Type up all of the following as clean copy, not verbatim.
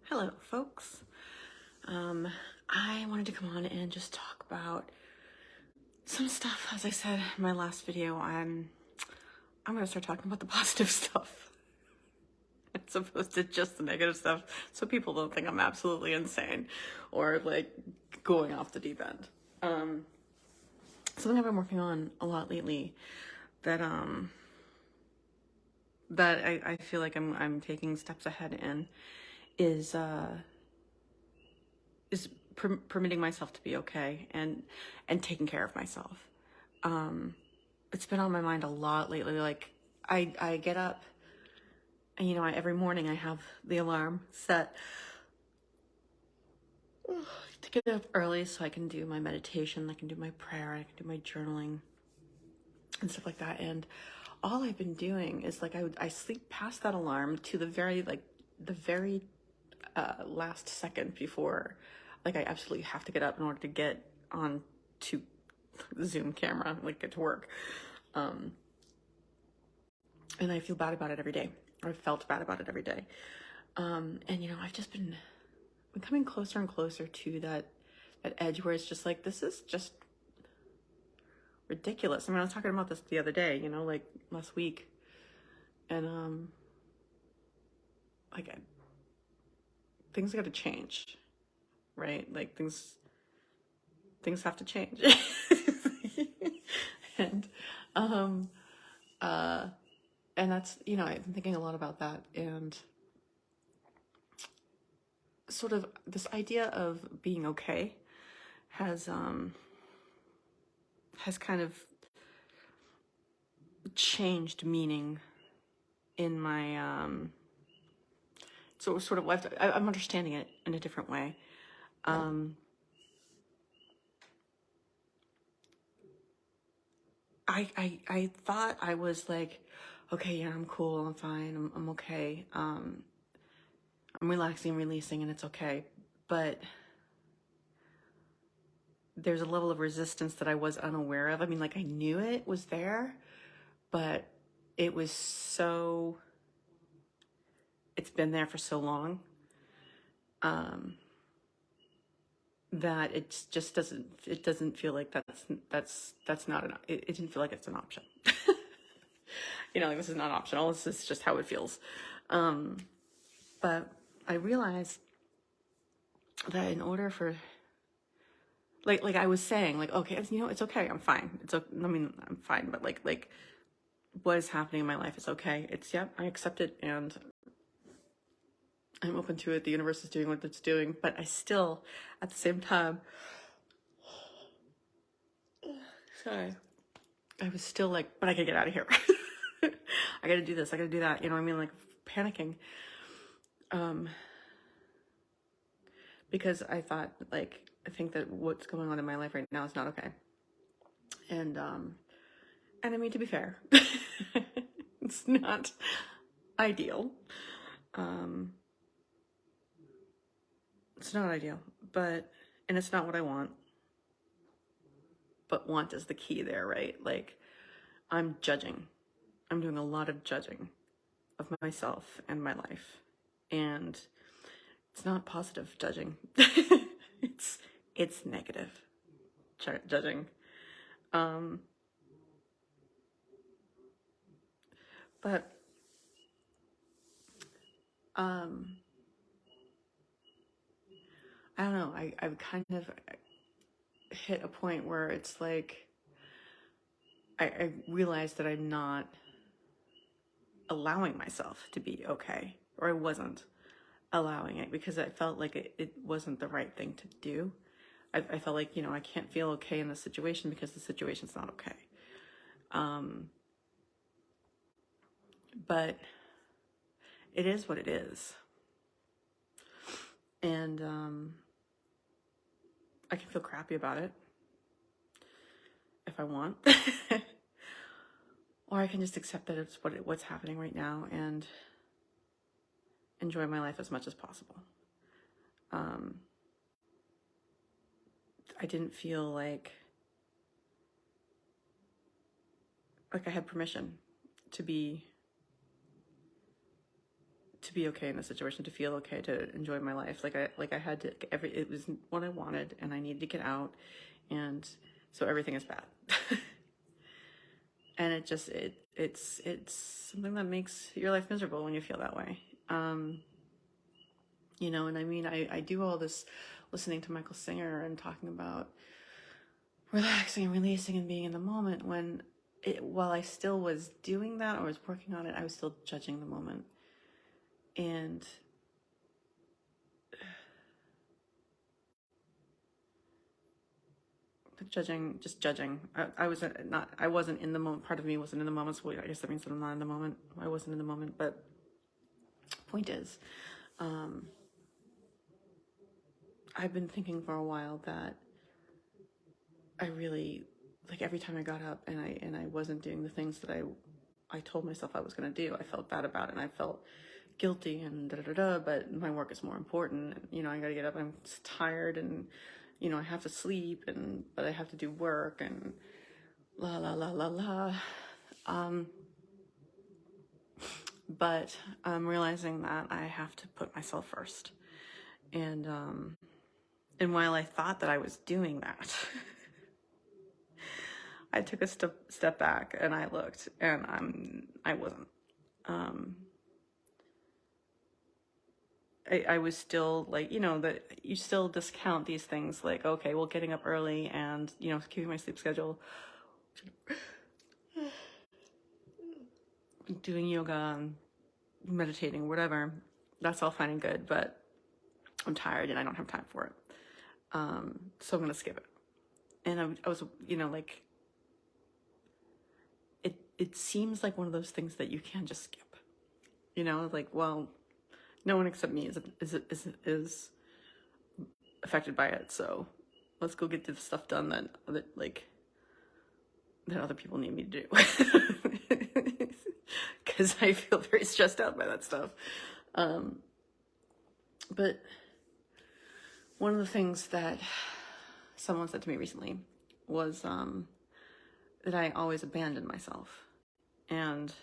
Hello, folks. I wanted to come on and just talk about some stuff. As I said in my last video, I'm gonna start talking about the positive stuff as opposed to just the negative stuff, so people don't think I'm absolutely insane or like going off the deep end. Something I've been working on a lot lately that I feel like I'm taking steps ahead in is permitting myself to be okay and taking care of myself. It's been on my mind a lot lately. Like I get up and every morning I have the alarm set to get up early so I can do my meditation, I can do my prayer, I can do my journaling and stuff like that. And all I've been doing is like I sleep past that alarm to the very last second before like I absolutely have to get up in order to get on to the Zoom camera, like get to work. And I feel bad about it every day, or I felt bad about it every day. And I've just been coming closer and closer to that edge where it's just like, this is just ridiculous. I mean, I was talking about this the other day, like last week, and things got to change, right? Like things have to change. and and that's, I've been thinking a lot about that, and sort of this idea of being okay has kind of changed meaning in my sort of life. I'm understanding it in a different way. I thought I was like, okay, yeah, I'm cool, I'm fine, I'm okay. I'm relaxing and releasing, and it's okay. But there's a level of resistance that I was unaware of. I mean, like I knew it was there, but it was so, it's been there for so long, that it just doesn't feel like that's not an, it didn't feel like it's an option. Like this is not optional. This is just how it feels. But I realized that in order for, like I was saying, like, okay, it's okay. I'm fine. I mean, I'm fine, but like what is happening in my life is okay. I accept it, and I'm open to it. The universe is doing what it's doing, but I still, at the same time, sorry, I was still like, but I gotta get out of here. I gotta do this. I gotta do that. You know what I mean? Like panicking. Because I thought, like, I think that what's going on in my life right now is not okay. And I mean, to be fair, it's not ideal. It's not ideal, and it's not what I want. But want is the key there, right? Like, I'm judging. I'm doing a lot of judging of myself and my life. And it's not positive judging. it's negative judging. But I don't know. I've kind of hit a point where it's like I realized that I'm not allowing myself to be okay, or I wasn't allowing it because I felt like it wasn't the right thing to do. I felt like, I can't feel okay in this situation because the situation's not okay. But it is what it is. And I can feel crappy about it if I want. Or I can just accept that it's what's happening right now and enjoy my life as much as possible. I didn't feel like I had permission to be to be okay in the situation, to feel okay, to enjoy my life. Like I had to, it was what I wanted, and I needed to get out, and so everything is bad. And it's something that makes your life miserable when you feel that way. You know, and I mean, I do all this listening to Michael Singer and talking about relaxing and releasing and being in the moment, when while I still was doing that or was working on it, I was still judging the moment. And just judging. I wasn't in the moment. Part of me wasn't in the moment, so I guess that means that I'm not in the moment. I wasn't in the moment, but point is, I've been thinking for a while that I really, like, every time I got up and I wasn't doing the things that I told myself I was going to do, I felt bad about it, and I felt guilty and but my work is more important. You know, I got to get up, I'm tired, and you know, I have to sleep, but I have to do work, and la la la la la. But I'm realizing that I have to put myself first. And while I thought that I was doing that, I took a step back and I looked, and I wasn't. I was still, like, you know, that you still discount these things, like, okay, well, getting up early and, you know, keeping my sleep schedule, doing yoga and meditating, whatever, that's all fine and good, but I'm tired and I don't have time for it. So I'm going to skip it. And I was, you know, like, it seems like one of those things that you can't just skip, you know, like, well, no one except me is affected by it, so let's go get the stuff done that other people need me to do. Because I feel very stressed out by that stuff. But one of the things that someone said to me recently was that I always abandon myself. And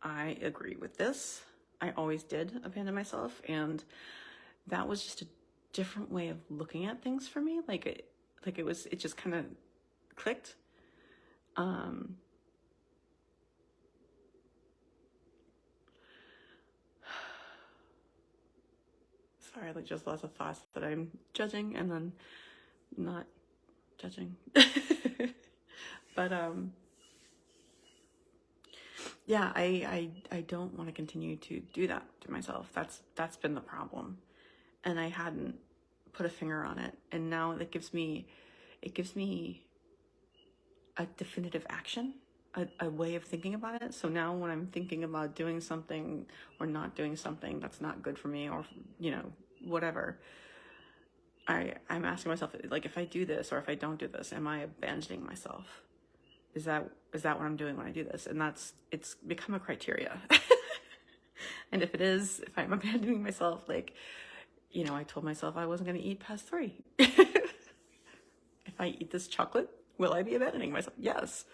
I agree with this. I always did abandon myself, and that was just a different way of looking at things for me. It just kind of clicked. Sorry, like, just lots of thoughts that I'm judging and then not judging. But yeah, I don't want to continue to do that to myself. That's been the problem, and I hadn't put a finger on it, and now it gives me a definitive action, a way of thinking about it. So now when I'm thinking about doing something or not doing something that's not good for me, or, you know, whatever, I'm asking myself, like, if I do this or if I don't do this, am I abandoning myself? Is that what I'm doing when I do this? And it's become a criteria. And if it is, if I'm abandoning myself, like, you know, I told myself I wasn't going to eat past 3. If I eat this chocolate, will I be abandoning myself? Yes.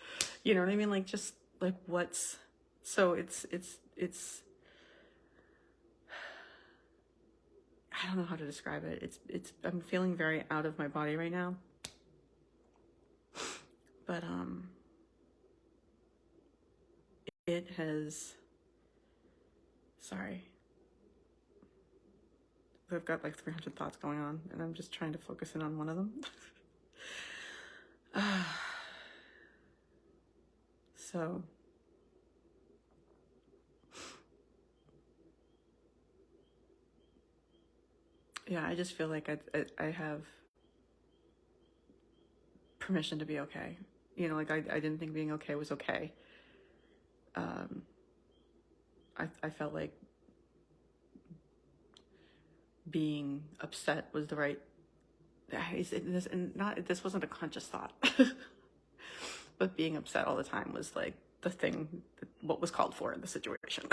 You know what I mean? Like, just like, so it's I don't know how to describe it. I'm feeling very out of my body right now. But it has, sorry, I've got like 300 thoughts going on, and I'm just trying to focus in on one of them. So yeah, I just feel like I have permission to be okay. You know, like, I didn't think being okay was okay. I felt like being upset was the right, this wasn't a conscious thought, but being upset all the time was like the thing, what was called for in the situation.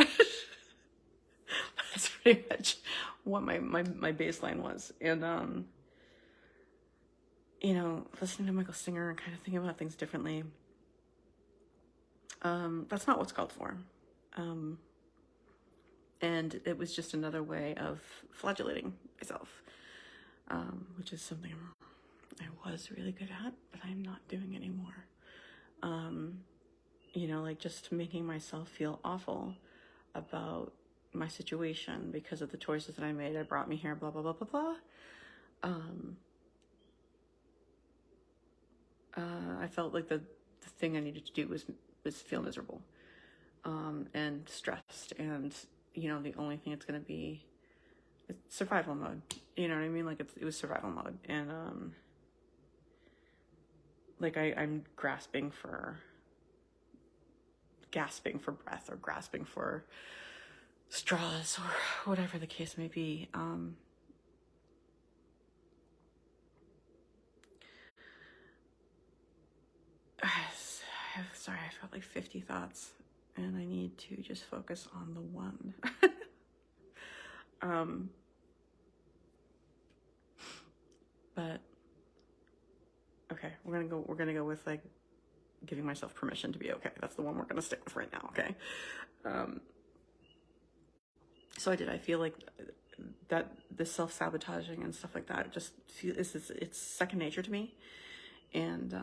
That's pretty much what my baseline was. And you know, listening to Michael Singer and kind of thinking about things differently, that's not what's called for. And it was just another way of flagellating myself, which is something I was really good at, but I'm not doing anymore. You know, like just making myself feel awful about my situation because of the choices that I made. It brought me here, blah, blah, blah, blah, blah. I felt like the thing I needed to do was feel miserable, and stressed, and, you know, the only thing it's going to be, it's survival mode. You know what I mean? Like it was survival mode. And, like I'm gasping for breath, or grasping for straws, or whatever the case may be. Sorry, I felt like 50 thoughts, and I need to just focus on the one. But okay, we're gonna go with like giving myself permission to be okay. That's the one we're gonna stick with right now. Okay. So I feel like that the self-sabotaging and stuff like that just it's second nature to me, and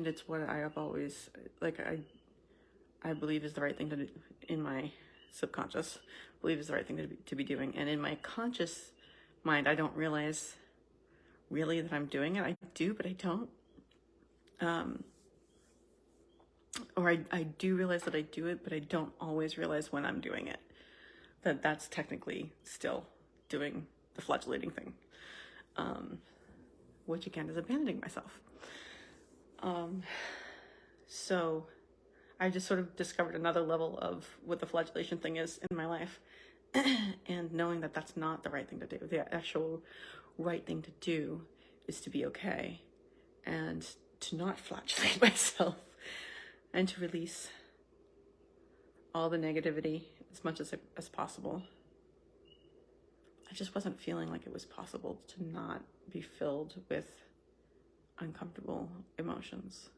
it's what I have always, like, I believe is the right thing to do. In my subconscious, believe is the right thing to be doing, and in my conscious mind, I don't realize really that I'm doing it. I do, but I don't. Or I do realize that I do it, but I don't always realize when I'm doing it, that's technically still doing the flagellating thing, which again is abandoning myself. So I just sort of discovered another level of what the flagellation thing is in my life. And knowing that that's not the right thing to do. The actual right thing to do is to be okay, and to not flagellate myself, and to release all the negativity as much as possible. I just wasn't feeling like it was possible to not be filled with uncomfortable emotions.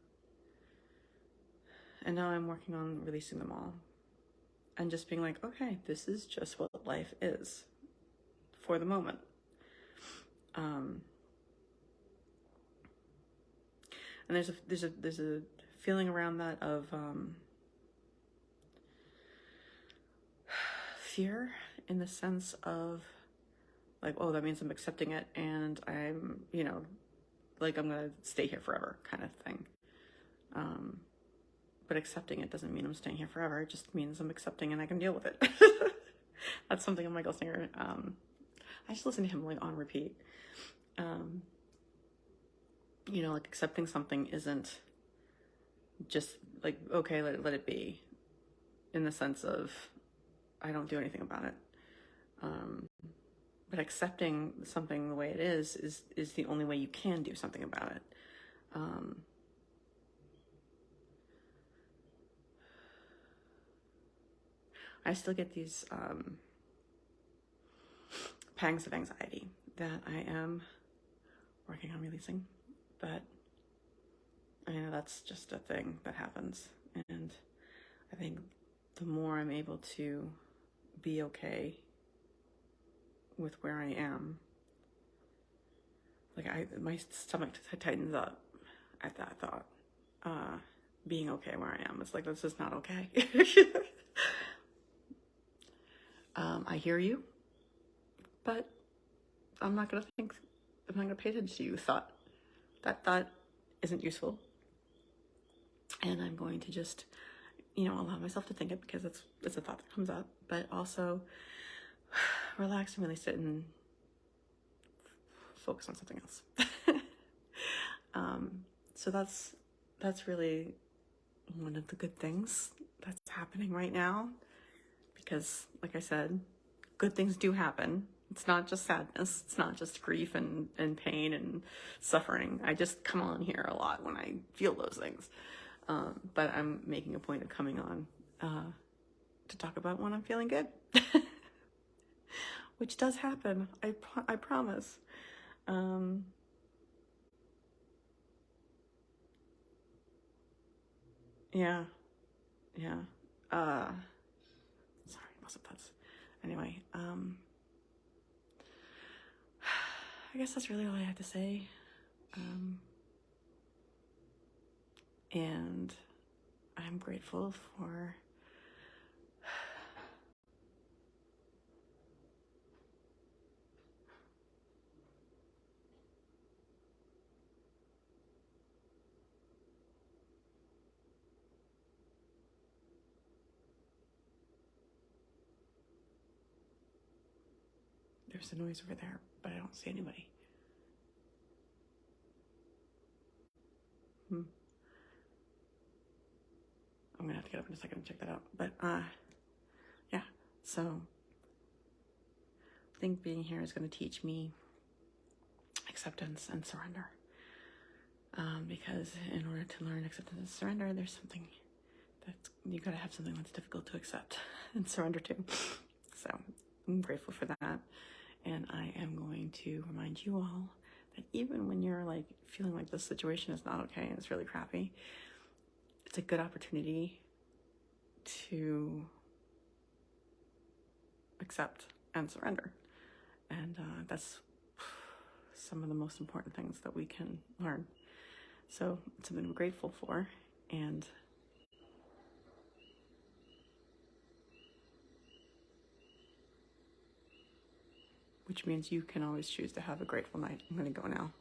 And now I'm working on releasing them all, and just being like, okay, this is just what life is for the moment. And there's a feeling around that of fear, in the sense of like, oh, that means I'm accepting it, and I'm, you know, like I'm gonna stay here forever, kind of thing. But accepting it doesn't mean I'm staying here forever. It just means I'm accepting and I can deal with it. That's something Michael Singer, I just listen to him like on repeat. You know, like accepting something isn't just like, okay, let it be, in the sense of I don't do anything about it. But accepting something the way it is the only way you can do something about it. I still get these pangs of anxiety that I am working on releasing, but I know that's just a thing that happens. And I think the more I'm able to be okay with where I am, like my stomach tightens up at that thought. Being okay where I am, it's like, this is not okay. I hear you, but I'm not gonna pay attention to you. That thought isn't useful, and I'm going to just, you know, allow myself to think it, because it's a thought that comes up, but also relax and release it and focus on something else. So that's really one of the good things that's happening right now, because like I said, good things do happen. It's not just sadness. It's not just grief and pain and suffering. I just come on here a lot when I feel those things. But I'm making a point of coming on to talk about when I'm feeling good, which does happen. I promise. Yeah. anyway, I guess that's really all I have to say. And I'm grateful for there's a noise over there, but I don't see anybody. I'm gonna have to get up in a second and check that out. But yeah, so I think being here is gonna teach me acceptance and surrender. Because in order to learn acceptance and surrender, there's something that's, you gotta have something that's difficult to accept and surrender to. So I'm grateful for that. And I am going to remind you all that even when you're like feeling like this situation is not okay and it's really crappy, it's a good opportunity to accept and surrender. And that's some of the most important things that we can learn. So it's something to be grateful for, and which means you can always choose to have a grateful night. I'm going to go now.